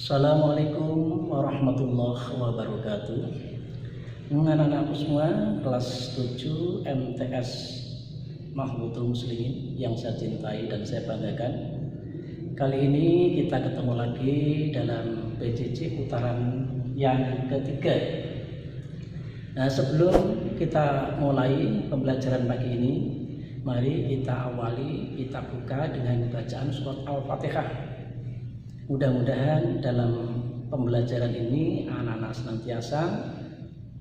Assalamualaikum warahmatullahi wabarakatuh. Anak-anakku semua kelas 7 MTS Mahmudul Muslimin yang saya cintai dan saya banggakan. Kali ini kita ketemu lagi dalam PJJ putaran yang ketiga. Nah, sebelum kita mulai pembelajaran pagi ini, mari kita buka dengan bacaan surat Al-Fatihah. Mudah-mudahan dalam pembelajaran ini anak-anak senantiasa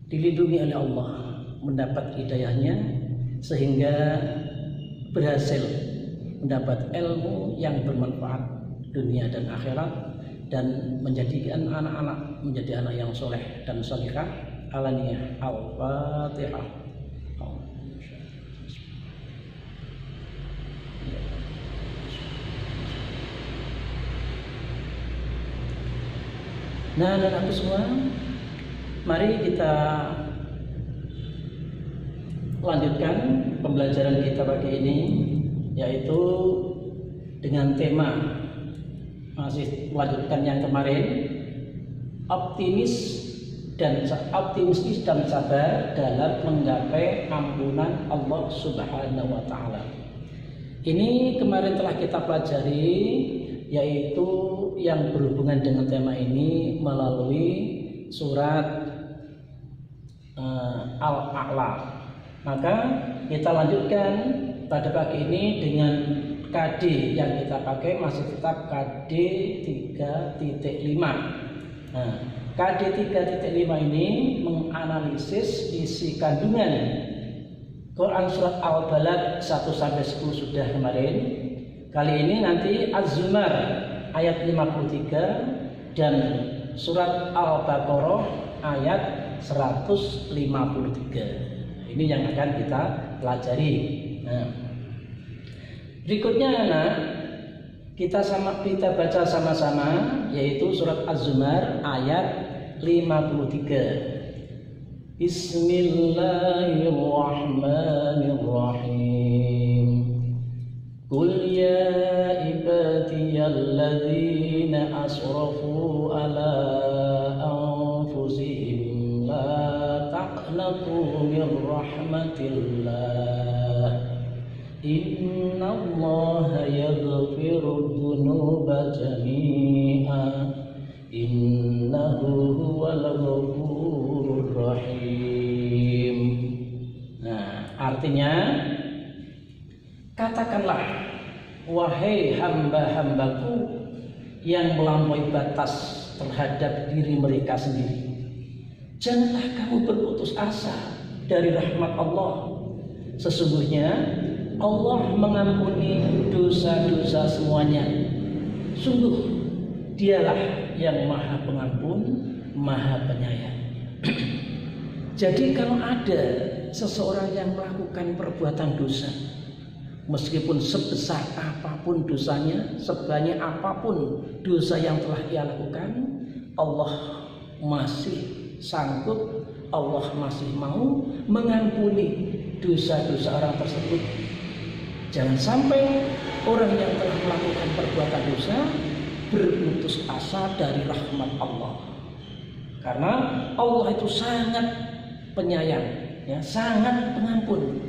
dilindungi oleh Allah, mendapat hidayahnya sehingga berhasil mendapat ilmu yang bermanfaat dunia dan akhirat dan menjadikan anak-anak menjadi anak yang soleh dan salihah. Alaniyah. Al-Fatihah. Nah, anak-anakku semua, mari kita lanjutkan pembelajaran kita pagi ini, yaitu dengan tema masih melanjutkan yang kemarin, optimistis dan sabar dalam menggapai ampunan Allah Subhanahu wa Ta'ala. Ini kemarin telah kita pelajari, yaitu yang berhubungan dengan tema ini melalui surat Al-A'la. Maka kita lanjutkan pada pagi ini dengan KD yang kita pakai masih tetap KD 3.5. Nah, KD 3.5 ini menganalisis isi kandungan Quran surat Al-Balad 1-10 sudah kemarin. Kali ini nanti Az-Zumar ayat 53 dan surat Al-Baqarah ayat 153. Ini yang akan kita pelajari. Nah, berikutnya anak, kita baca sama-sama, yaitu surat Az-Zumar ayat 53. Bismillahirrahmanirrahim. Qul ya ibadiyalladzina asrafu ala anfusihim la taqnatu min rahmatillah innallaha yaghfirudz dzunuba jami'a innahu huwal ghafurur rahim. Nah, artinya, katakanlah, wahai hamba-hambaku yang melampaui batas terhadap diri mereka sendiri, janganlah kamu berputus asa dari rahmat Allah. Sesungguhnya Allah mengampuni dosa-dosa semuanya. Sungguh Dialah yang Maha Pengampun, Maha Penyayang. Jadi kalau ada seseorang yang melakukan perbuatan dosa, meskipun sebesar apapun dosanya, sebanyak apapun dosa yang telah ia lakukan, Allah masih sanggup, Allah masih mau mengampuni dosa-dosa orang tersebut. Jangan sampai orang yang telah melakukan perbuatan dosa berputus asa dari rahmat Allah, karena Allah itu sangat penyayang, ya, sangat pengampun.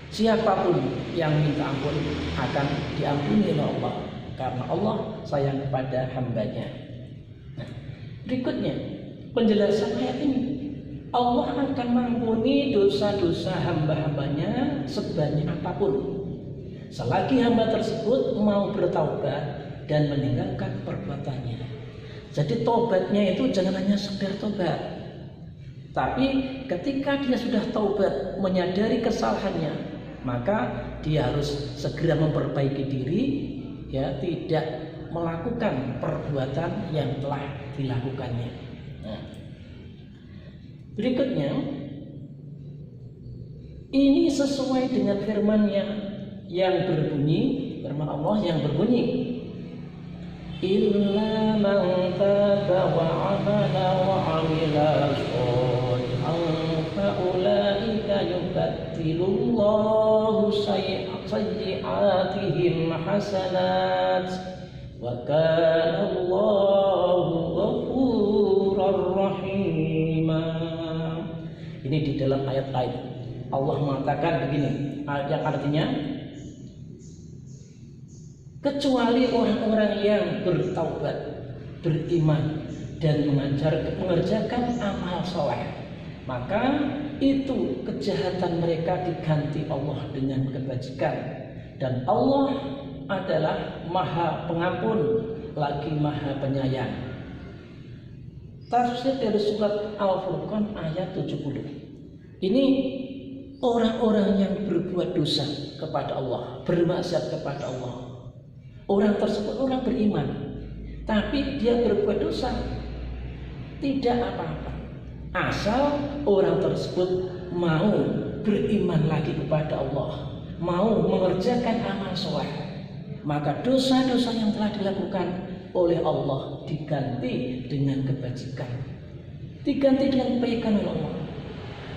Siapapun yang minta ampun akan diampuni oleh Allah, karena Allah sayang kepada hambanya. Nah, berikutnya penjelasan ayat ini, Allah akan mengampuni dosa-dosa hamba-hambanya sebanyak apapun, selagi hamba tersebut mau bertaubat dan meninggalkan perbuatannya. Jadi tobatnya itu jangan hanya sekedar tobat, tapi ketika dia sudah taubat, menyadari kesalahannya, maka dia harus segera memperbaiki diri, ya, tidak melakukan perbuatan yang telah dilakukannya. Nah, berikutnya, ini sesuai dengan firman-Nya yang berbunyi, firman Allah yang berbunyi, illa man taba wa amana wa amila sholihan fa ulaika yubaddilullahu sayyi'atihim hasanat wa kana Allahu Ini di dalam ayat lain Allah mengatakan begini, yang artinya kecuali orang-orang yang bertaubat, beriman, dan mengerjakan amal soleh, maka itu kejahatan mereka diganti Allah dengan kebajikan. Dan Allah adalah Maha Pengampun lagi Maha Penyayang. Tafsir dari surat Al-Furqan ayat 70. Ini orang-orang yang berbuat dosa kepada Allah, bermaksiat kepada Allah. Orang tersebut orang beriman, tapi dia berbuat dosa, tidak apa-apa, asal orang tersebut mau beriman lagi kepada Allah, mau mengerjakan amal soleh, maka dosa-dosa yang telah dilakukan oleh Allah diganti dengan kebajikan, diganti dengan kebaikan oleh Allah.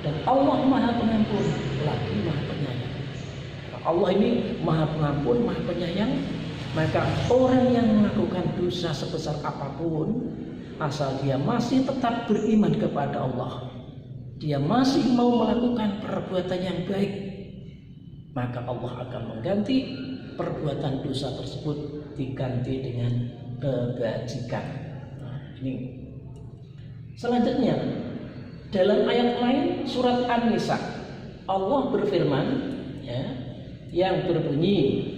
Dan Allah Maha Pengampun lagi Maha Penyayang. Allah ini Maha Pengampun, Maha Penyayang. Maka orang yang melakukan dosa sebesar apapun, asal dia masih tetap beriman kepada Allah, dia masih mau melakukan perbuatan yang baik, maka Allah akan mengganti perbuatan dosa tersebut diganti dengan kebajikan. Nah, ini selanjutnya dalam ayat lain surat An-Nisa Allah berfirman, ya, yang berbunyi,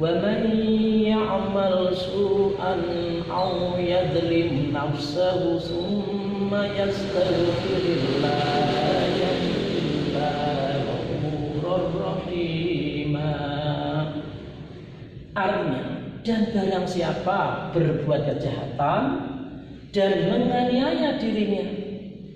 wa man ya'mal su'an aw yadhlim nafsahu thumma yastaghfirillah yajidillahu ghafurur rahima. Artinya, dan barang siapa berbuat kejahatan dan menganiaya dirinya,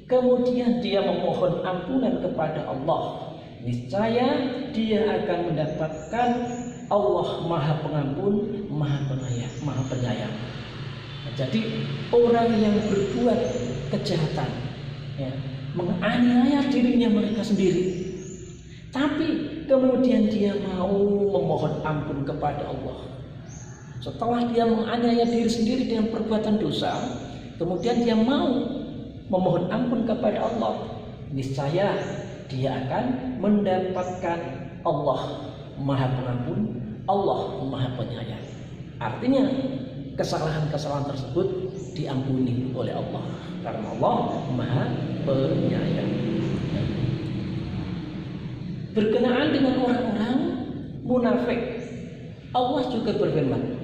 kemudian dia memohon ampunan kepada Allah, niscaya dia akan mendapatkan Allah Maha Pengampun, Maha Penyayang. Nah, jadi orang yang berbuat kejahatan, ya, menganiaya dirinya mereka sendiri, tapi kemudian dia mau memohon ampun kepada Allah. Setelah dia menganiaya diri sendiri dengan perbuatan dosa, kemudian dia mau memohon ampun kepada Allah, niscaya dia akan mendapatkan Allah Maha Pengampun, Allah Maha Penyayang. Artinya kesalahan-kesalahan tersebut diampuni oleh Allah karena Allah Maha Penyayang. Berkenaan dengan orang-orang munafik, Allah juga berfirman,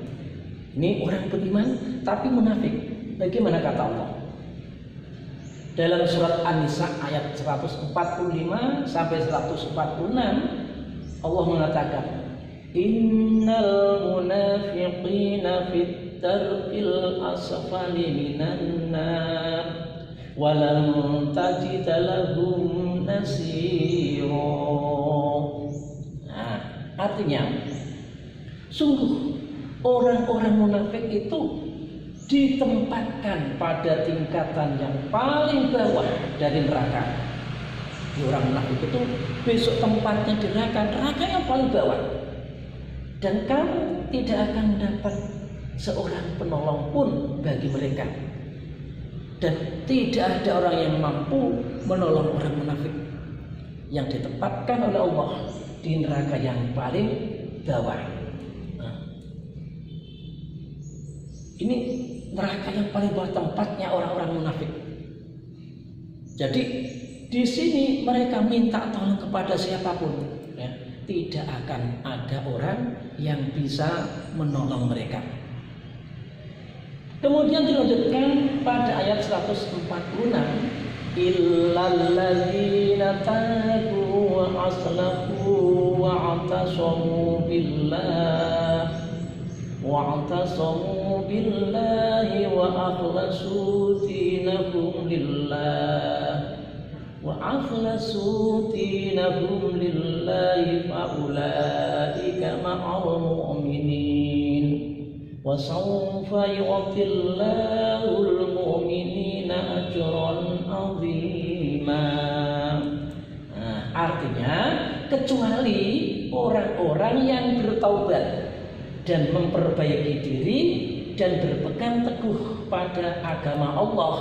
ini orang beriman tapi munafik. Bagaimana kata Allah? Dalam surat An-Nisa ayat 145 sampai 146 Allah mengatakan, innal munafiqina fit darqil asfali minan nar walan tajid lahum nasira. Nah, artinya sungguh orang-orang munafik itu ditempatkan pada tingkatan yang paling bawah dari neraka. Di orang munafik itu besok tempatnya di neraka yang paling bawah, dan kamu tidak akan dapat seorang penolong pun bagi mereka, dan tidak ada orang yang mampu menolong orang munafik yang ditempatkan oleh Allah di neraka yang paling bawah. Nah, ini neraka yang paling bawah tempatnya orang-orang munafik. Jadi di sini mereka minta tolong kepada siapapun, ya, tidak akan ada orang yang bisa menolong mereka. Kemudian dilanjutkan pada ayat 146, illalladzina tabu wa aslahu wa atasamu billahi wa akhlasu dinahum lillahi faulaika ma'al mu'minin wa sawfa yu'tillahul mu'minina ajran 'azima. Nah, artinya kecuali orang-orang yang bertaubat dan memperbaiki diri dan berpegang teguh pada agama Allah.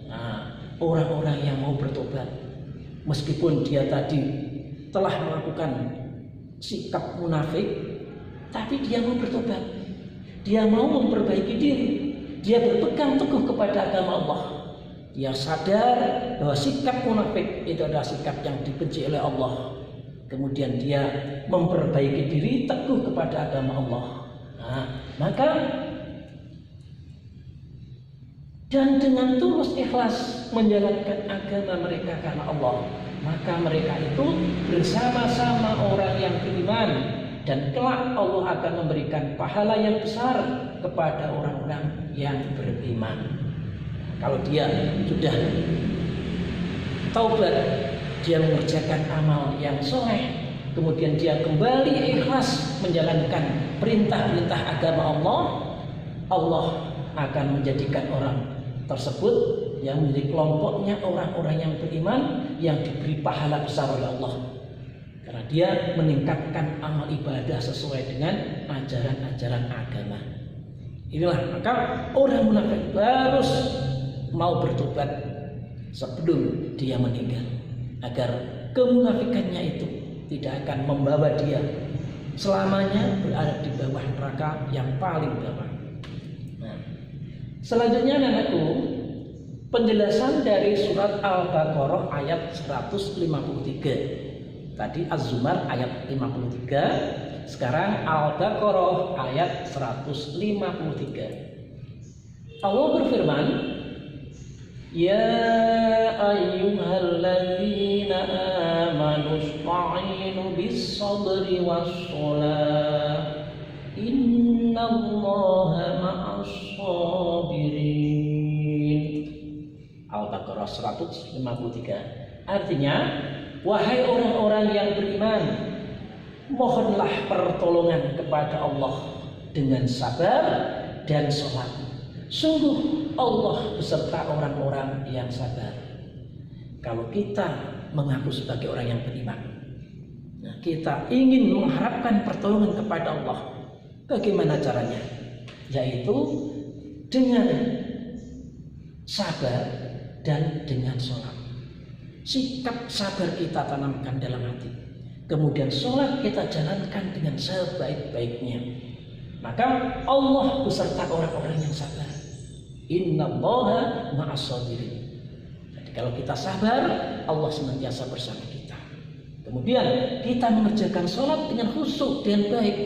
Nah, orang-orang yang mau bertobat, Meskipun dia tadi telah melakukan sikap munafik, tapi dia mau bertobat, dia mau memperbaiki diri, dia berpegang teguh kepada agama Allah. Dia sadar bahwa sikap munafik itu adalah sikap yang dibenci oleh Allah. Kemudian dia memperbaiki diri, teguh kepada agama Allah. Nah, maka dan dengan tulus ikhlas menjalankan agama mereka karena Allah, maka mereka itu bersama-sama orang yang beriman, dan kelak Allah akan memberikan pahala yang besar kepada orang-orang yang beriman. Kalau dia sudah taubat, dia mengerjakan amal yang soleh, kemudian dia kembali ikhlas menjalankan perintah-perintah agama Allah, Allah akan menjadikan orang tersebut yang menjadi kelompoknya orang-orang yang beriman, yang diberi pahala besar oleh Allah, karena dia meningkatkan amal ibadah sesuai dengan ajaran-ajaran agama. Inilah maka orang munafik harus mau bertobat sebelum dia meninggal, agar kemunafikannya itu tidak akan membawa dia selamanya berada di bawah neraka yang paling bawah. Nah, selanjutnya anakku, penjelasan dari surat Al-Baqarah ayat 153. Tadi Az-Zumar ayat 53, sekarang Al-Baqarah ayat 153. Allah berfirman, Ya ayyuhalladzina amanu ista'inu bis-sabri was-shalah innallaha ma'as-sabirin. Al-Baqarah 153. Artinya, wahai orang-orang yang beriman, mohonlah pertolongan kepada Allah dengan sabar dan sholat. Sungguh Allah beserta orang-orang yang sabar. Kalau kita mengaku sebagai orang yang beriman, nah, kita ingin mengharapkan pertolongan kepada Allah, bagaimana caranya? Yaitu dengan sabar dan dengan sholat. Sikap sabar kita tanamkan dalam hati, kemudian sholat kita jalankan dengan sebaik-baiknya, maka Allah beserta orang-orang yang sabar. Innallaha ma'as-sabirin. Jadi kalau kita sabar, Allah senantiasa bersama kita. Kemudian kita mengerjakan sholat dengan khusyuk dan baik,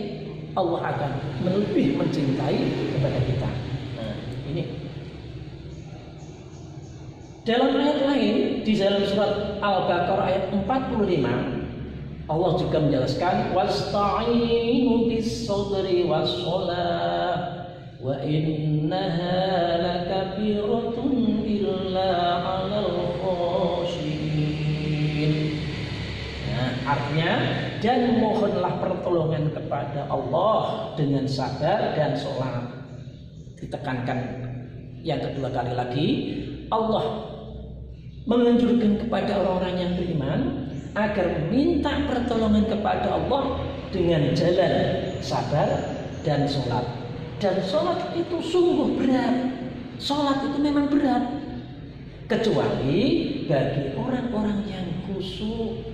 Allah akan lebih mencintai kepada kita. Nah, ini dalam ayat lain di dalam surat Al-Baqarah ayat 45, Allah juga menjelaskan wasta'inu bis-sabri was-shalah wa innaha lakabiratun illa 'alal khashiyin. Nah, artinya, dan mohonlah pertolongan kepada Allah dengan sabar dan sholat. Ditekankan yang kedua kali lagi, Allah menganjurkan kepada orang-orang yang beriman agar minta pertolongan kepada Allah dengan jalan sabar dan sholat. Dan sholat itu sungguh berat. Sholat itu memang berat, kecuali bagi orang-orang yang khusyuk.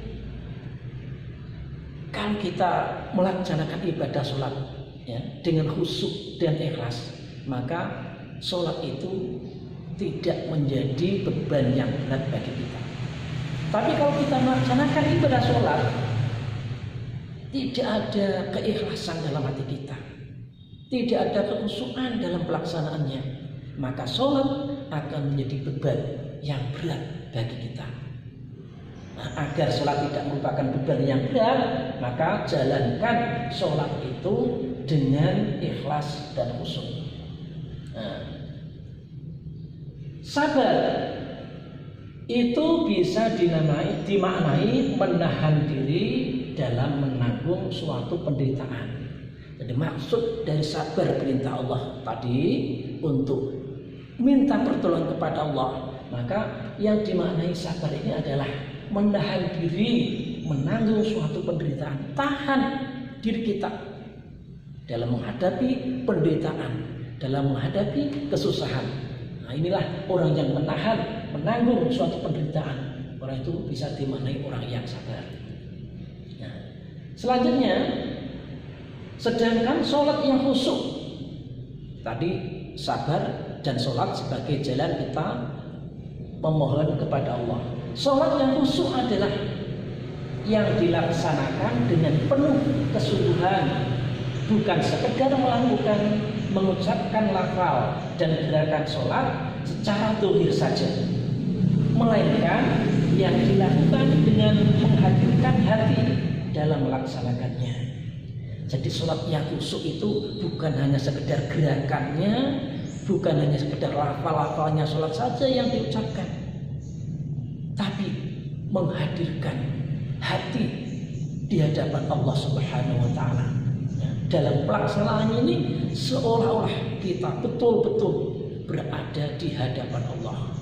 Kalau kita melaksanakan ibadah sholat ya, dengan khusyuk dan ikhlas, maka sholat itu tidak menjadi beban yang berat bagi kita. Tapi kalau kita melaksanakan ibadah sholat, tidak ada keikhlasan dalam hati kita, tidak ada kekhusyukan dalam pelaksanaannya, maka sholat akan menjadi beban yang berat bagi kita. Nah, agar sholat tidak merupakan beban yang berat, maka jalankan sholat itu dengan ikhlas dan khusyuk. Nah, sabar itu bisa dimaknai menahan diri dalam menanggung suatu penderitaan. Jadi maksud dari sabar perintah Allah tadi untuk minta pertolongan kepada Allah, maka yang dimaknai sabar ini adalah menahan diri menanggung suatu penderitaan, tahan diri kita dalam menghadapi penderitaan, dalam menghadapi kesusahan. Nah, inilah orang yang menanggung suatu penderitaan, orang orang itu bisa dimaknai orang yang sabar. Nah, selanjutnya, sedangkan sholat yang khusyuk tadi sabar dan sholat sebagai jalan kita memohon kepada Allah. Sholat yang khusyuk adalah yang dilaksanakan dengan penuh kesungguhan, bukan sekedar melakukan, mengucapkan lafal dan gerakan sholat secara zahir saja, melainkan yang dilakukan dengan menghadirkan hati dalam melaksanakannya. Jadi sholat yang khusyuk itu bukan hanya sekedar gerakannya, bukan hanya sekedar lafal-lafalnya sholat saja yang diucapkan, tapi menghadirkan hati di hadapan Allah Subhanahu wa Ta'ala. Dalam pelaksanaannya ini seolah-olah kita betul-betul berada di hadapan Allah,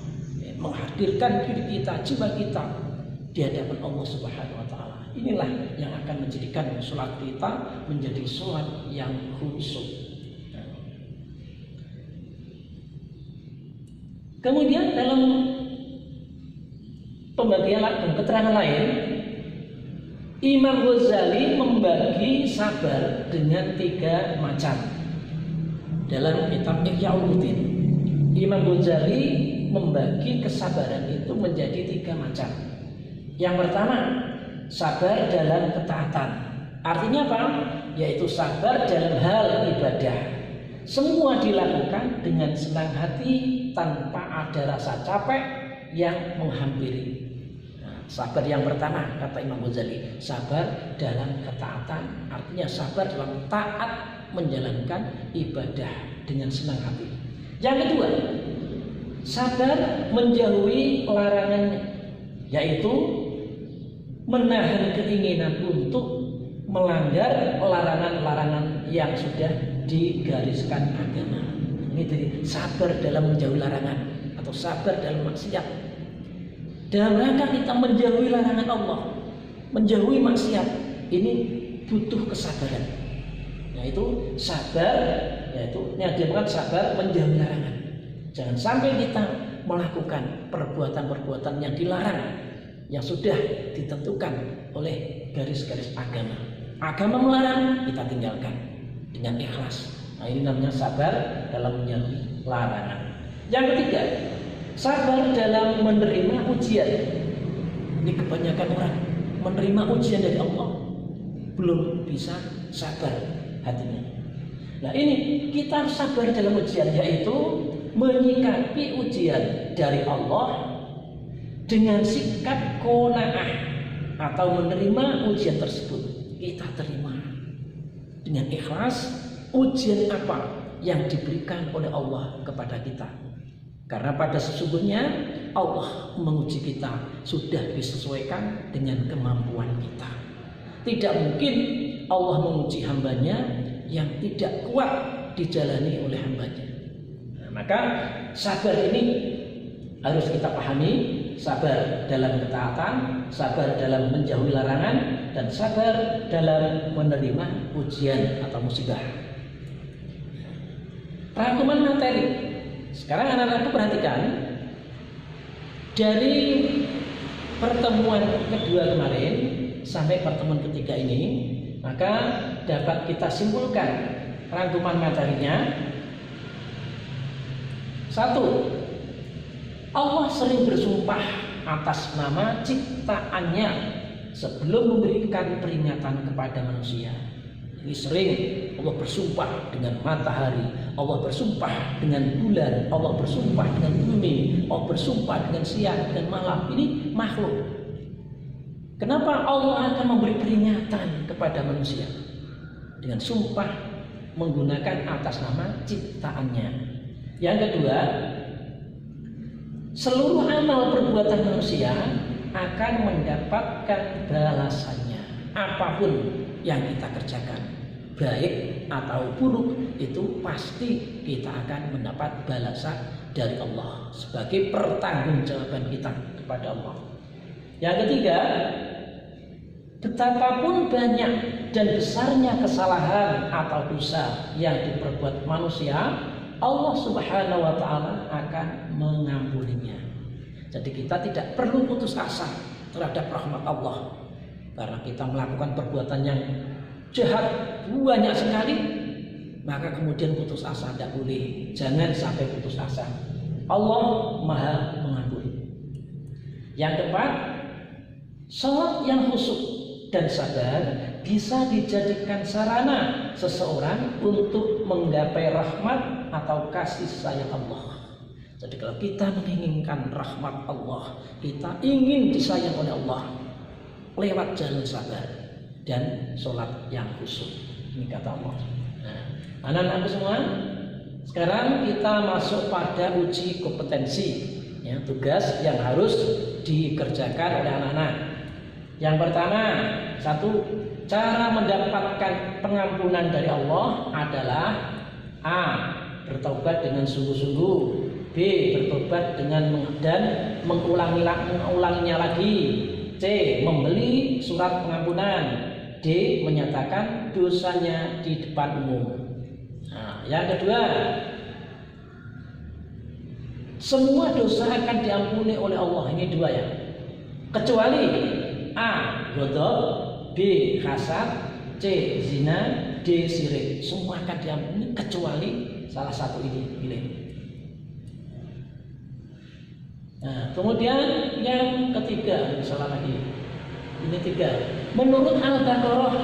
menghadirkan diri kita, jiwa kita di hadapan Allah Subhanahu wa Ta'ala. Inilah yang akan menjadikan sholat kita menjadi sholat yang khusyuk. Kemudian dalam pembagian dan keterangan lain, Imam Ghazali membagi sabar dengan 3 macam. Dalam kitab Ihya Ulumuddin, Imam Ghazali membagi kesabaran itu menjadi 3 macam. Yang pertama, sabar dalam ketaatan. Artinya apa? Yaitu sabar dalam hal ibadah. Semua dilakukan dengan senang hati tanpa ada rasa capek yang menghampiri. Sabar yang pertama, kata Imam Ghazali, sabar dalam ketaatan, artinya sabar dalam taat menjalankan ibadah dengan senang hati. Yang kedua, sabar menjauhi larangannya, yaitu menahan keinginan untuk melanggar larangan-larangan yang sudah digariskan agama. Ini jadi sabar dalam menjauhi larangan atau sabar dalam maksiat. Dalam rangka kita menjauhi larangan Allah, menjauhi maksiat, ini butuh kesabaran. Yaitu sabar, yaitu yang dimaksud sabar menjauhi larangan. Jangan sampai kita melakukan perbuatan-perbuatan yang dilarang, yang sudah ditentukan oleh garis-garis agama. Agama melarang, kita tinggalkan dengan ikhlas. Nah, ini namanya sabar dalam menjauhi larangan. Yang ketiga, sabar dalam menerima ujian. Ini kebanyakan orang menerima ujian dari Allah belum bisa sabar hatinya. Nah, ini kita harus sabar dalam ujian, yaitu menyikapi ujian dari Allah dengan sikap qanaah atau menerima ujian tersebut. Kita terima dengan ikhlas ujian apa yang diberikan oleh Allah kepada kita. Karena pada sesungguhnya Allah menguji kita sudah disesuaikan dengan kemampuan kita. Tidak mungkin Allah menguji hambanya yang tidak kuat dijalani oleh hambanya. Nah, maka sabar ini harus kita pahami, sabar dalam ketaatan, sabar dalam menjauhi larangan, dan sabar dalam menerima ujian atau musibah. Rangkuman materi. Sekarang anak-anakku perhatikan, dari pertemuan kedua kemarin sampai pertemuan ketiga ini, maka dapat kita simpulkan rangkuman materinya. 1. Allah sering bersumpah atas nama ciptaannya sebelum memberikan peringatan kepada manusia. Ini sering Allah bersumpah dengan matahari, Allah bersumpah dengan bulan, Allah bersumpah dengan bumi, Allah bersumpah dengan siang, dengan malam. Ini makhluk. Kenapa Allah akan memberi peringatan kepada manusia? Dengan sumpah menggunakan atas nama ciptaannya. Yang kedua, seluruh amal perbuatan manusia akan mendapatkan balasannya. Apapun yang kita kerjakan, baik atau buruk, itu pasti kita akan mendapat balasan dari Allah sebagai pertanggungjawaban kita kepada Allah. Yang ketiga, betapapun banyak dan besarnya kesalahan atau dosa yang diperbuat manusia, Allah Subhanahu wa Ta'ala akan mengampuninya. Jadi kita tidak perlu putus asa terhadap rahmat Allah. Karena kita melakukan perbuatan yang jahat banyak sekali, maka kemudian putus asa tidak boleh. Jangan sampai putus asa. Allah Maha Mengampuni. Yang keempat, salat yang khusyuk dan sabar bisa dijadikan sarana seseorang untuk menggapai rahmat atau kasih sayang Allah. Jadi kalau kita menginginkan rahmat Allah, kita ingin disayang oleh Allah, lewat jalan sabar dan sholat yang khusyuk. Ini kata Allah. Nah, anak-anakku semua, sekarang kita masuk pada uji kompetensi, ya, tugas yang harus dikerjakan oleh anak-anak. Yang pertama, satu, cara mendapatkan pengampunan dari Allah adalah A. Bertobat dengan sungguh-sungguh, B. Bertobat dengan dan mengulanginya lagi, C. Membeli surat pengampunan, D. Menyatakan dosanya di depan umum. Nah, yang kedua, semua dosa akan diampuni oleh Allah. Ini dua ya, kecuali A. Ghadab, B. Hasad, C. Zina, D. Syirik. Semua akan diampuni kecuali salah satu ini. Pilih. Nah, kemudian yang ketiga, salah lagi. Ini tiga. Menurut Al-Baqarah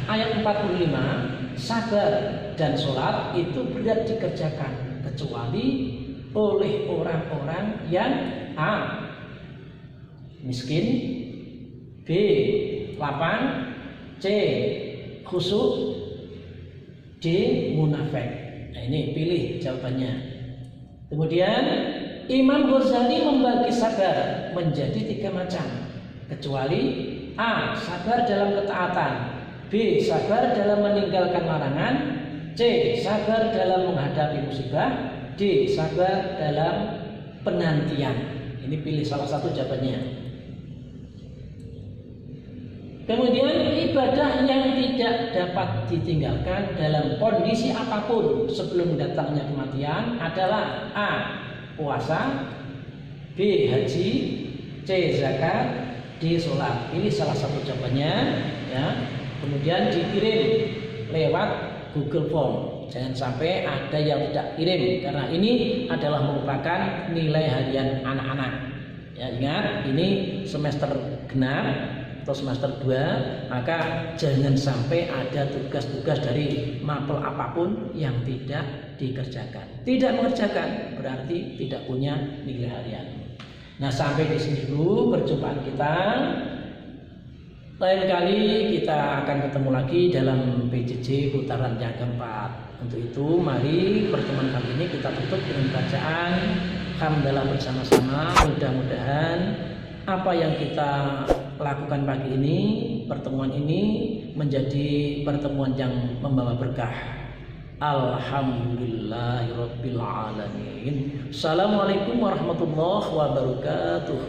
ayat 45, sabar dan sholat itu berat dikerjakan kecuali oleh orang-orang yang A. Miskin, B. Lapang, C. Khusyuk, D. Munafik. Nah, ini pilih jawabannya. Kemudian Imam Ghazali membagi sabar menjadi tiga macam, kecuali A. Sabar dalam ketaatan, B. Sabar dalam meninggalkan larangan, C. Sabar dalam menghadapi musibah, D. Sabar dalam penantian. Ini pilih salah satu jawabannya. Kemudian ibadah yang tidak dapat ditinggalkan dalam kondisi apapun sebelum datangnya kematian adalah A. Puasa, B. Haji, C. Zakat, D. Sholat. Pilih salah satu jawabannya, ya. Kemudian dikirim lewat Google Form. Jangan sampai ada yang tidak kirim, karena ini adalah merupakan nilai harian anak-anak. Ya, ingat, ini semester genap atau semester 2, maka jangan sampai ada tugas-tugas dari mapel apapun yang tidak dikerjakan. Tidak mengerjakan berarti tidak punya nilai harian. Nah, sampai di sini dulu perjumpaan kita. Lain kali kita akan ketemu lagi dalam PJJ putaran yang keempat. Untuk itu, mari pertemuan kali ini kita tutup dengan bacaan hamdalah bersama-sama. Mudah-mudahan apa yang kita lakukan pagi ini, pertemuan ini menjadi pertemuan yang membawa berkah. Alhamdulillahirabbil alamin. Assalamualaikum warahmatullahi wabarakatuh.